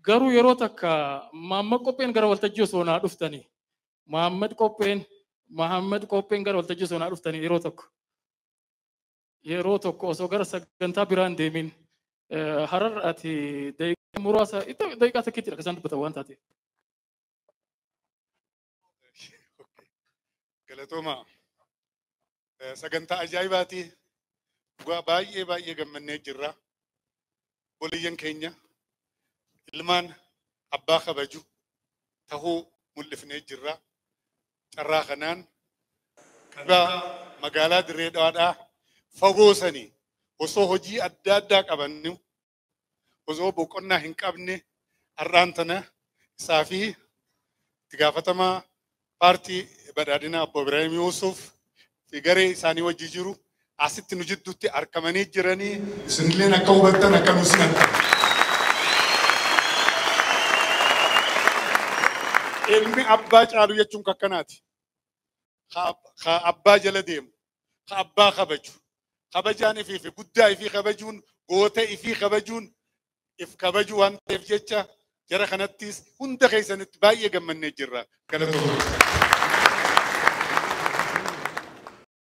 garuu yeroo takka Mahammad Qopheen gara waltajjii osoo naa dhuftanii Mahammad Qopheen gara waltajjii osoo naa dhuftanii yeroo tokko osoo gara sagantaa biraan deemin Harar ati daqiiqaa muraasa daqiiqaa takkiitti akka isaan dubbatan waan taate. Galatooma sagantaa ajaa'ibaati dhugaa baay'ee gammannee jirra. Boliyyan keenya ilmaan abbaa kabaju tahuu mul'ifnee jirra. Carraa kanaan magaalaa Dirree Dhawaadhaa fagoosanii osoo hojii adda addaa qabannu osoo boqonnaa hin qabne har'aan tana isaa fi itti gaafatamaa paartii badhaadhinaa Obbo Ibraahim Yuusuf fi garee isaanii wajji jiru asitti nu jidduutti argamanii jiranii isinilleen akka hubattan akka nu sinattan. Ilmi abbaa caalu jechuun kakkanaati. Abbaa jala deemu, abbaa kabaju, kabajaan ifii guddaa ifii kabajuun, goota ifii kabajuun, if kabaju waan ta'eef jecha jara kanattis hunda keessanitti baay'ee gammannee jirra. Galatoomna.